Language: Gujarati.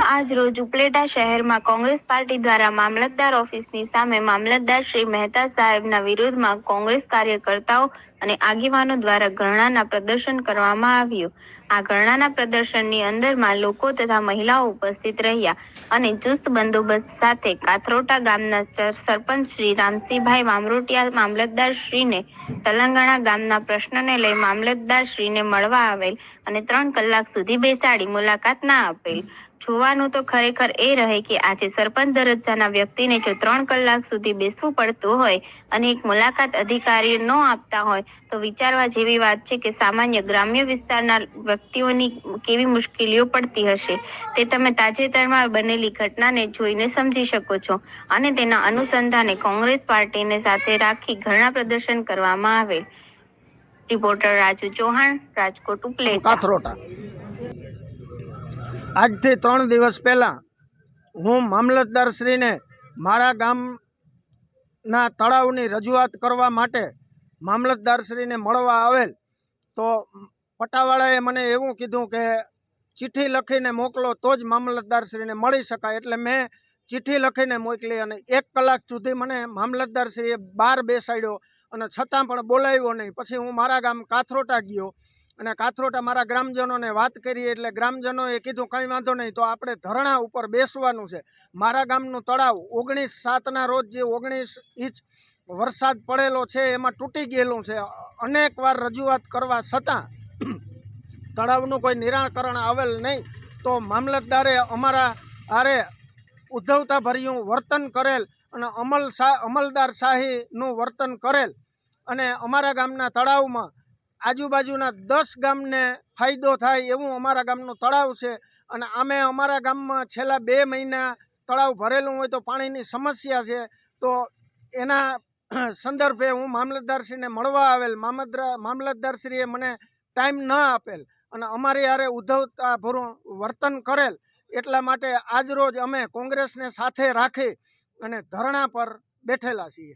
આજ રોજ ઉપલેટા શહેરમાં કોંગ્રેસ પાર્ટી દ્વારા મામલતદાર ઓફિસની સામે મામલતદાર શ્રી મહેતા સાહેબના વિરોધમાં કોંગ્રેસ કાર્યકર્તાઓ અને આગેવાનો દ્વારા ધરણાના પ્રદર્શન કરવામાં આવ્યું. આ ધરણાના પ્રદર્શનની અંદરમાં લોકો તથા મહિલાઓ ઉપસ્થિત રહ્યા અને ચુસ્ત બંદોબસ્ત સાથે કાથરોટા ગામના સરપંચ શ્રી રામસિંહભાઈ મામરોટિયા મામલતદાર શ્રીને તલંગાણા ગામના પ્રશ્નને લઈ મામલતદાર શ્રીને મળવા આવેલ અને 3 કલાક સુધી બેસાડી મુલાકાત ના આપેલ. જોવાનું તો ખરેખર એ રહે કે આજે સરપંચ દરજ્જાના વ્યક્તિને જો 3 કલાક સુધી બેસવું પડતું હોય અને એક મુલાકાત અધિકારીઓ ન આપતા હોય તો વિચારવા જેવી વાત છે કે સામાન્ય ગ્રામ્ય વિસ્તારના વ્યક્તિઓની કેવી મુશ્કેલીઓ પડતી હશે તે તમે તાજેતરમાં બનેલી ઘટનાને જોઈને સમજી શકો છો અને તેના અનુસંધાને કોંગ્રેસ પાર્ટીને સાથે રાખી ધરણા પ્રદર્શન કરવામાં આવે. રિપોર્ટર રાજુ ચૌહાણ, રાજકોટ, ઉપલેટા. આજથી 3 દિવસ પહેલાં હું મામલતદારશ્રીને મારા ગામના તળાવની રજૂઆત કરવા માટે મામલતદારશ્રીને મળવા આવેલ તો પટાવાળાએ મને એવું કીધું કે ચિઠ્ઠી લખીને મોકલો તો જ મામલતદારશ્રીને મળી શકાય. એટલે મેં ચિઠ્ઠી લખીને મોકલી અને 1 કલાક સુધી મને મામલતદારશ્રીએ બહાર બેસાડ્યો અને છતાં પણ બોલાવ્યો નહીં. પછી હું મારા ગામ કાથરોટા ગયો અને કાથરોટા મારા ગ્રામજનોને વાત કરી એટલે ગ્રામજનોએ કીધું કંઈ વાંધો નહીં, તો આપણે ધરણા ઉપર બેસવાનું છે. મારા ગામનું તળાવ 19/7ના રોજ જે 19 ઇંચ વરસાદ પડેલો છે એમાં તૂટી ગયેલું છે. અનેક વાર રજૂઆત કરવા છતાં તળાવનું કોઈ નિરાકરણ આવેલ નહીં. તો મામલતદારે અમારા આરે ઉદ્ધવતા ભર્યું વર્તન કરેલ અને અમલદારશાહીનું વર્તન કરેલ અને અમારા ગામના તળાવમાં આજુબાજુના 10 ગામને ફાયદો થાય એવું અમારા ગામનું તળાવ છે. અને અમે અમારા ગામમાં છેલ્લા 2 મહિના તળાવ ભરેલું હોય તો પાણીની સમસ્યા છે. તો એના સંદર્ભે હું મામલતદારશ્રીને મળવા આવેલ. મામલતદારશ્રીએ મને ટાઈમ ન આપેલ અને અમારી યારે ઉદ્ધવતાભર્યું વર્તન કરેલ. એટલા માટે આજરોજ અમે કોંગ્રેસને સાથે રાખી અને ધરણા પર બેઠેલા છીએ.